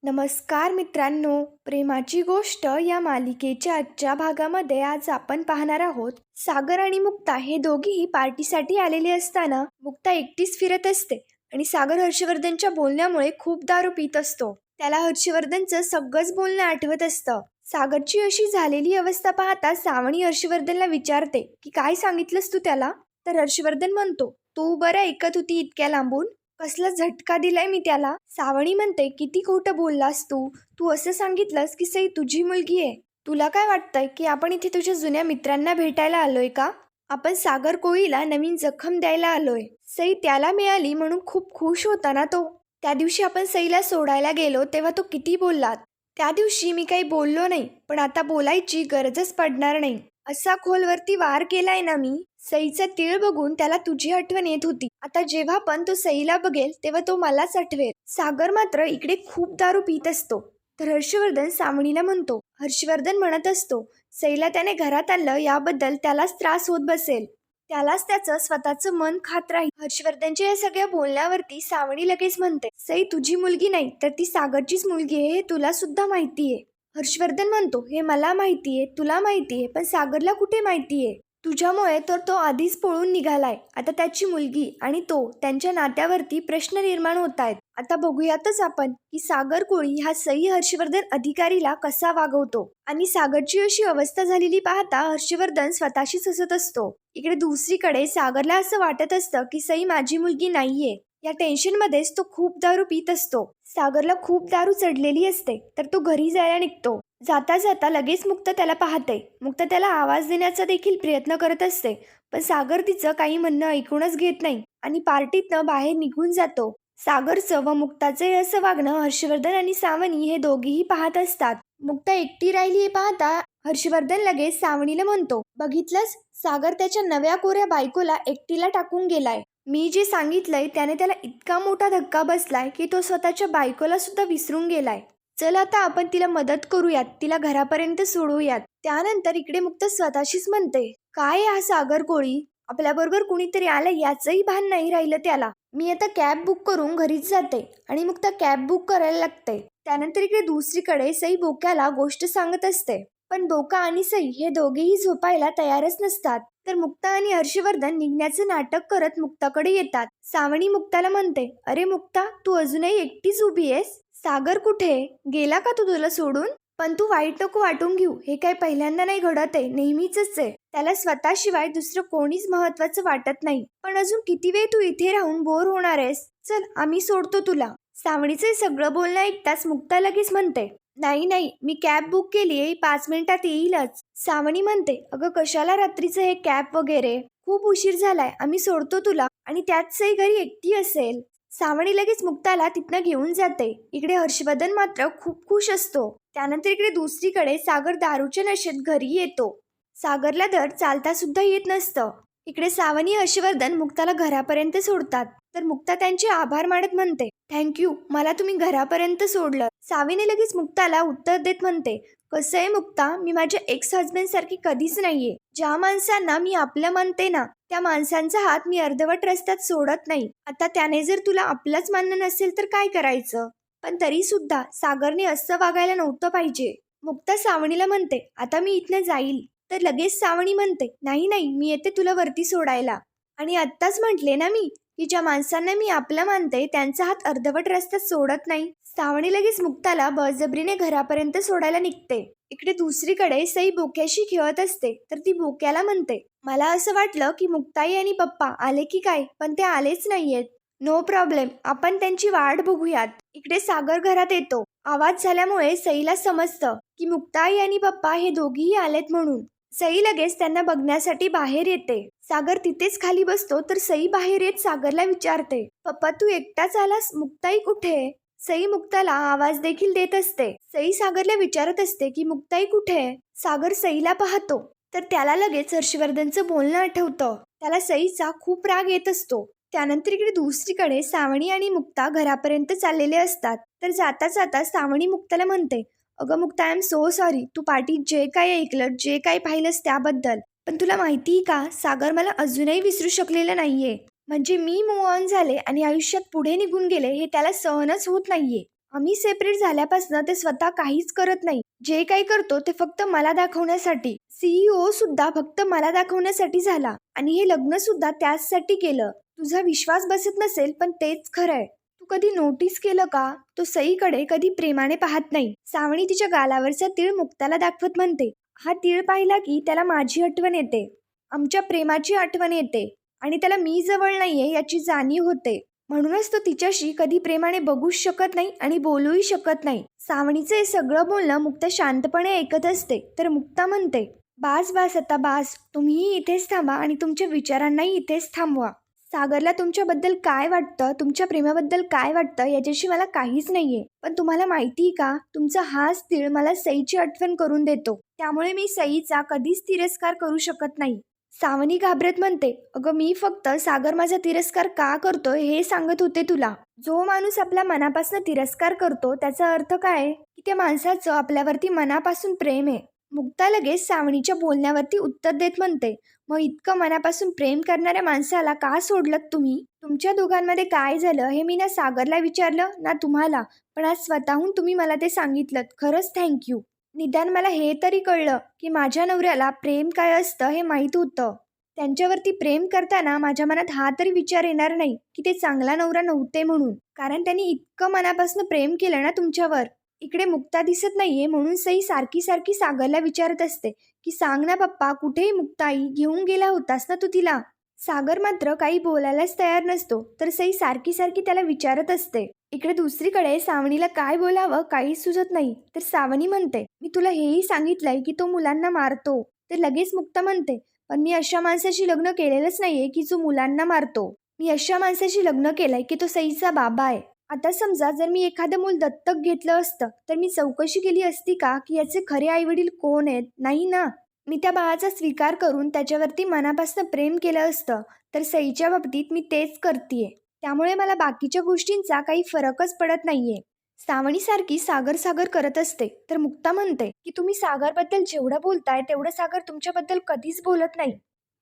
नमस्कार मित्रांनो, प्रेमाची गोष्ट या मालिकेच्या आजच्या भागामध्ये आज आपण पाहणार आहोत. सागर आणि मुक्ता हे दोघेही पार्टीसाठी आलेले असताना मुक्ता एकटीच फिरत असते आणि सागर हर्षवर्धनच्या बोलण्यामुळे खूप दारू पित असतो. त्याला हर्षवर्धनचं सगळंच बोलणं आठवत असतं. सागरची अशी झालेली अवस्था पाहता सावनी हर्षवर्धनला विचारते की काय सांगितलंस तू त्याला? तर हर्षवर्धन म्हणतो, तू बरं ऐकत होती इतक्या लांबून? कसला झटका दिलाय मी त्याला. सावणी म्हणते, किती खोटं बोललास तू. तू असं सांगितलंस की सई तुझी मुलगी आहे. तुला काय वाटतंय की आपण इथे तुझ्या जुन्या मित्रांना भेटायला आलोय का? आपण सागर कोळीला नवीन जखम द्यायला आलोय. सई त्याला मिळाली म्हणून खूप खुश होता ना तो. त्या दिवशी आपण सईला सोडायला गेलो तेव्हा तो किती बोललात. त्या दिवशी मी काही बोललो नाही, पण आता बोलायची गरजच पडणार नाही. असा खोलवरती वार केलाय ना मी. सईचा तीळ बघून त्याला तुझी आठवण येत होती. आता जेव्हा पण तो सईला बघेल तेव्हा तो मलाच आठवेल. सागर मात्र इकडे खूप दारू पित असतो. तर हर्षवर्धन सावणीला म्हणतो, हर्षवर्धन म्हणत असतो, सईला त्याने घरात आणलं याबद्दल त्यालाच त्रास होत बसेल. त्यालाच त्याचं स्वतःचं मन खात राहील. हर्षवर्धनच्या या सगळ्या बोलण्यावरती सावणी लगेच म्हणते, सई तुझी मुलगी नाही तर ती सागरचीच मुलगी आहे हे तुला सुद्धा माहितीये. हर्षवर्धन म्हणतो, हे मला माहितीये, तुला माहितीये, पण सागरला कुठे माहितीये? तुझ्यामुळे तर तो आधीच पळून निघालाय. आता त्याची मुलगी आणि तो त्यांच्या नात्यावरती प्रश्न निर्माण होत आहेत. आता बघूयातच आपण की सागर कोळी हा सई हर्षवर्धन अधिकारीला कसा वागवतो. आणि सागरची अशी अवस्था झालेली पाहता हर्षवर्धन स्वतःशीच हसत असतो. इकडे दुसरीकडे सागरला असं वाटत असतं की सई माझी मुलगी नाहीये. या टेन्शन मध्येच तो खूप दारू पित असतो. सागरला खूप दारू चढलेली असते तर तो घरी जायला निघतो. जाता जाता लगेच मुक्ता त्याला पाहते. मुक्ता त्याला आवाज देण्याचा देखील प्रयत्न करत असते, पण सागर तिचं काही म्हणणं ऐकूनच घेत नाही आणि पार्टीतनं बाहेर निघून जातो. सागरचं व मुक्ताचे असं वागणं हर्षवर्धन आणि सावनी हे दोघेही पाहत असतात. मुक्ता एकटी राहिली हे पाहता हर्षवर्धन लगेच सावनीला म्हणतो, बघितलंस, सागर त्याच्या नव्या कोऱ्या बायकोला एकटीला टाकून गेलाय. मी जे सांगितलंय त्याने त्याला इतका मोठा धक्का बसलाय की तो स्वतःच्या बायकोला सुद्धा विसरून गेलाय. चल आता आपण तिला मदत करूयात, तिला घरापर्यंत सोडूयात. त्यानंतर इकडे मुक्ता स्वतःशीच म्हणते, काय हा सागर कोळी, आपल्याबरोबर कुणीतरी आलं याचंही भान नाही राहिलं त्याला. मी आता कॅब बुक करून घरीच जाते. आणि मुक्ता कॅब बुक करायला लागते. त्यानंतर इकडे दुसरीकडे सई बोक्याला गोष्ट सांगत असते, पण बोका आणि सई हे दोघेही झोपायला तयारच नसतात. तर मुक्ता आणि हर्षवर्धन निघण्याचं नाटक करत मुक्ताकडे येतात. सावणी मुक्ताला म्हणते, अरे मुक्ता, तू अजूनही एकटीच उभी आहेस. सागर कुठे गेला का तू तुला सोडून? पण तू वाईट नको वाटून घेऊ, हे काय पहिल्यांदा नाही घडत आहे, नेहमीच आहे. त्याला स्वतःशिवाय दुसरं कोणीच महत्वाचं वाटत नाही. पण अजून किती वेळ तू इथे राहून बोर होणार आहेस? चल आम्ही सोडतो तुला. सावणीचे सगळं बोलणं ऐकताच मुक्ता लगेच म्हणते, नाही नाही, मी कॅब बुक केलीये, 5 मिनिटात येईलच. सावणी म्हणते, अगं कशाला रात्रीचं हे कॅब वगैरे, खूप उशीर झालाय, आम्ही सोडतो तुला. आणि त्यात सई घरी एकटी असेल. सावणी लगेच मुक्ताला तिथनं घेऊन जाते. इकडे हर्षवर्धन मात्र खूप खुश असतो. त्यानंतर इकडे दुसरीकडे सागर दारूच्या नशेत घरी येतो. सागरला तर चालता सुद्धा येत नसतं. इकडे सावनी हर्षवर्धन मुक्ताला घरापर्यंत सोडतात. तर मुक्ता त्यांचे आभार मानत म्हणते, थँक्यू, मला तुम्ही घरापर्यंत सोडलं. सावनी लगेच मुक्ताला उत्तर देत म्हणते, कसं आहे मुक्ता, मी माझ्या एक्स हजबंड सारखी कधीच नाहीये. ज्या माणसांना मी आपलं मानते ना, त्या माणसांचा हात मी अर्धवट रस्त्यात सोडत नाही. आता त्याने जर तुला आपलंच मानणं नसेल तर काय करायचं? पण तरी सुद्धा सागरने असं वागायला नव्हतं पाहिजे. मुक्ता सावणीला म्हणते, आता मी इथनं जाईल. तर लगेच सावणी म्हणते, नाही नाही, मी येते तुला वरती सोडायला. आणि आत्ताच म्हटले ना मी की ज्या माणसांना मी आपलं मानते त्यांचा हात अर्धवट रस्त्यात सोडत नाही. सावणी लगेच मुक्ताला बळजबरीने घरापर्यंत सोडायला निघते. इकडे दुसरीकडे सई बोक्याशी खेळत असते. तर ती बोक्याला म्हणते, मला असं वाटलं की मुक्ताई आणि पप्पा आले की काय, पण ते आलेच नाहीयेत. नो प्रॉब्लेम, आपण त्यांची वाट बघूयात. इकडे सागर घरात येतो. आवाज झाल्यामुळे सईला समजतं की मुक्ताई आणि पप्पा हे दोघीही आलेत म्हणून. सई लगेच त्यांना बघण्यासाठी बाहेर येते. सागर तिथेच खाली बसतो. तर सई बाहेर येत सागरला विचारते, पप्पा तू एकटाच आलास, मुक्ताई कुठे? सई मुक्ताला आवाज देखील देत असते. सई सागरला विचारत असते की मुक्ताई कुठे? सागर सईला पाहतो. तर त्याला लगेच हर्षवर्धनचं बोलणं आठवतं. त्याला सईचा खूप राग येत असतो. त्यानंतर इकडे दुसरीकडे सावणी आणि मुक्ता घरापर्यंत चाललेले असतात. तर जाता जाता सावणी मुक्ताला म्हणते, अगं Mukta, I am so sorry, तू पार्टीत जे काही ऐकलं, जे काही पाहिलंस त्याबद्दल. पण तुला माहितीये का, सागर मला अजूनही विसरू शकलेलं नाहीये. म्हणजे मी मूव ऑन झाले आणि आयुष्यात पुढे निघून गेले हे त्याला सहनच होत नाहीये. आम्ही सेपरेट झाल्यापासून ते स्वतः काहीच करत नाही. जे काही करतो ते फक्त मला दाखवण्यासाठी. CEO सुद्धा फक्त मला दाखवण्यासाठी झाला आणि हे लग्न सुद्धा त्याचसाठी केलं. तुझा विश्वास बसत नसेल पण तेच खरंय. तू कधी नोटीस केलं का? तो सईकडे कधी प्रेमाने पाहत नाही. सावनी तिच्या गालावरचा तीळ मुक्ताला दाखवत म्हणते, हा तीळ पाहिला की त्याला माझी आठवण येते. आमच्या प्रेमाची आठवण येते आणि त्याला मी जवळ नाहीये याची जाणीव होते. म्हणूनच तो तिच्याशी कधी प्रेमाने बघूच शकत नाही आणि बोलूही शकत नाही. सावनीचं हे सगळं बोलणं मुक्ता शांतपणे ऐकत असते. तर मुक्ता म्हणते, बास बास आता बास. तुम्हीही इथेच थांबा आणि तुमच्या विचारांनाही इथेच थांबवा. सागरला तुमच्याबद्दल काय वाटतं, तुमच्या प्रेमाबद्दल काय वाटतं याच्याशी मला काहीच नाहीये. पण तुम्हाला माहिती का, तुमचा हाच तीळ मला सईची आठवण करून देतो. त्यामुळे मी सईचा कधीच तिरस्कार करू शकत नाही. सावनी घाबरत म्हणते, अगं मी फक्त सागर माझा तिरस्कार का करतोय हे सांगत होते तुला. जो माणूस आपल्या मनापासून तिरस्कार करतो त्याचा अर्थ काय, की त्या माणसाचं आपल्यावरती मनापासून प्रेम आहे. मुक्ता लगेच सावनीच्या बोलण्यावरती उत्तर देत म्हणते, मग इतकं मनापासून प्रेम करणाऱ्या माणसाला का सोडलं तुम्ही? तुमच्या दोघांमध्ये काय झालं हे मी ना सागरला विचारलं ना तुम्हाला, पण आज स्वतःहून तुम्ही मला ते सांगितलं. खरंच थँक्यू. निदान मला हे तरी कळलं की माझ्या नवऱ्याला प्रेम काय असतं हे माहीत होतं. त्यांच्यावरती प्रेम करताना माझ्या मनात हा तरी विचार येणार नाही की ते चांगला नवरा नव्हते म्हणून, कारण त्यांनी इतकं मनापासून प्रेम केलं ना तुमच्यावर. इकडे मुक्ता दिसत नाहीये म्हणून सई सारखी सारखी सागरला विचारत असते की सांग ना पप्पा, कुठेही मुक्ताई घेऊन गेला होतास ना तू तिला. सागर मात्र काही बोलायलाच तयार नसतो. तर सई सारखी सारखी त्याला विचारत असते. इकडे दुसरीकडे सावनीला काय बोलावं काहीच सुचत नाही. तर सावनी म्हणते, मी तुला हेही सांगितलंय की तो मुलांना मारतो. तर लगेच मुक्ता म्हणते, पण मी अशा माणसाशी लग्न केलेलंच नाहीये की जो मुलांना मारतो. मी अशा माणसाशी लग्न केलंय की तो सईचा बाबा आहे. आता समजा जर मी एखादं मूल दत्तक घेतलं असतं तर मी चौकशी केली असती का की याचे खरे आईवडील कोण आहेत? नाही ना. मी त्या बाळाचा स्वीकार करून त्याच्यावरती मनापासून प्रेम केलं असतं. तर सईच्या बाबतीत मी तेच करतीये. त्यामुळे मला बाकीच्या गोष्टींचा काही फरकच पडत नाहीये. सावनी सारखी सागर सागर करत असते. तर मुक्ता म्हणते की तुम्ही सागरबद्दल जेवढं बोलताय तेवढं सागर तुमच्याबद्दल कधीच बोलत नाही.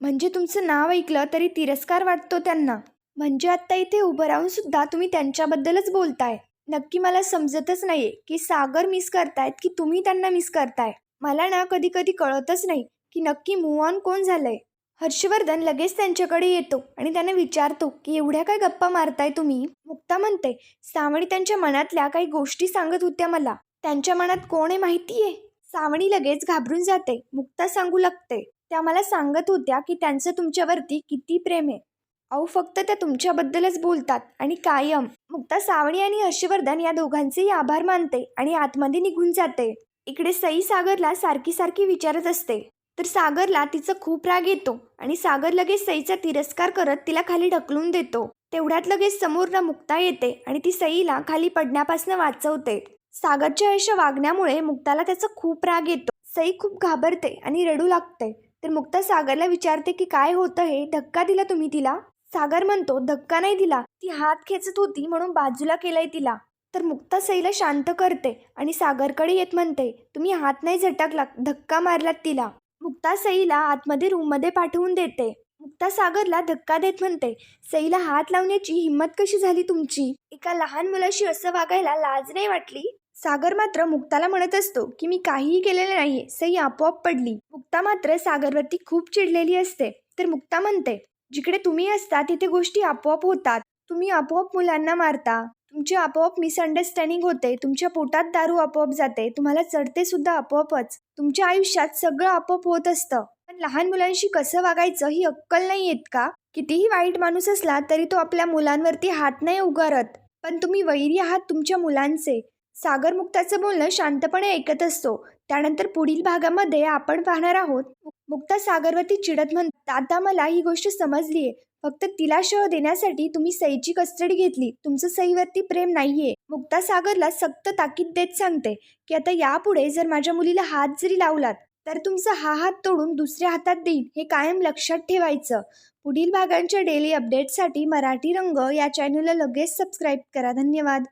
म्हणजे तुमचं नाव ऐकलं तरी तिरस्कार वाटतो त्यांना. म्हणजे आत्ता इथे उभं राहून सुद्धा तुम्ही त्यांच्याबद्दलच बोलताय. नक्की मला समजतच नाहीये की सागर मिस करतायत की तुम्ही त्यांना मिस करताय. मला ना कधी कधी कळतच नाही की नक्की मूव्ह ऑन कोण झालंय. हर्षवर्धन लगेच त्यांच्याकडे येतो आणि त्यांना विचारतो की एवढ्या काय गप्पा मारताय तुम्ही? मुक्ता म्हणते, सावनी त्यांच्या मनातल्या काही गोष्टी सांगत होत्या मला. त्यांच्या मनात कोण आहे माहितीये? सावनी लगेच घाबरून जाते. मुक्ता सांगू लागते, त्या मला सांगत होत्या की त्यांचं तुमच्यावरती किती प्रेम आहे. अहो फक्त त्या तुमच्याबद्दलच बोलतात आणि कायम. मुक्ता सावनी आणि हर्षवर्धन या दोघांचेही आभार मानते आणि आतमध्ये निघून जाते. इकडे सई सागरला सारखी सारखी विचारत असते. तर सागरला तिचा खूप राग येतो आणि सागर लगेच सईचा तिरस्कार करत तिला खाली ढकलून देतो. तेवढ्यात लगेच समोर मुक्ता येते आणि ती सईला खाली पडण्यापासून वाचवते. सागरच्या अशा वागण्यामुळे मुक्ताला त्याचा खूप राग येतो. सई खूप घाबरते आणि रडू लागते. तर मुक्ता सागरला विचारते की काय होतं हे, धक्का दिला तुम्ही तिला? सागर म्हणतो, धक्का नाही दिला, ती हात खेचत होती म्हणून बाजूला केलंय तिला. तर मुक्ता सईला शांत करते आणि सागरकडे येत म्हणते, तुम्ही हात नाही झटकला, धक्का मारलात तिला. मुक्ता सईला आतमध्ये रूममध्ये पाठवून देते. मुक्ता सागरला धक्का देत म्हणते, सईला हात लावण्याची हिंमत कशी झाली तुमची? एका लहान मुलाशी असं वागायला लाज नाही वाटली? सागर मात्र मुक्ताला म्हणत असतो की मी काहीही केलेलं नाहीये, सई आपोआप पडली. मुक्ता मात्र सागरवरती खूप चिडलेली असते. तर मुक्ता म्हणते, जिकडे तुम्ही असता तिथे गोष्टी आपोआप होतात. तुम्ही आपोआप मुलांना मारता, तुमची आपोआप मिसअंडरस्टँडिंग होते, तुमच्या पोटात दारू आपोआप जाते, तुम्हाला चढते सुद्धा आपोआपच. तुमच्या आयुष्यात सगळं आपोआप होत असतं. पण लहान मुलांशी कसं वागायचं ही अक्कल नाही येत का? कितीही वाईट माणूस असला तरी तो आपल्या मुलांवरती हात नाही उगारत. पण तुम्ही वैरी आहात तुमच्या मुलांचे. सागर मुक्ताचं बोलणं शांतपणे ऐकत असतो. त्यानंतर पुढील भागामध्ये आपण पाहणार आहोत मुक्ता सागरवरती चिडत म्हणते, आता मला ही गोष्ट समजलीये. फक्त तिला शह देण्यासाठी तुम्ही सईची कस्टडी घेतली. तुमचं सईवरती प्रेम नाहीये. मुक्ता सागरला सक्त ताकीद देत सांगते की आता यापुढे जर माझ्या मुलीला हात जरी लावलात तर तुमचा हा हात तोडून दुसऱ्या हातात देईन, हे कायम लक्षात ठेवायचं. पुढील भागांच्या डेली अपडेटसाठी मराठी रंग या चॅनलला लगेच सबस्क्राईब करा. धन्यवाद.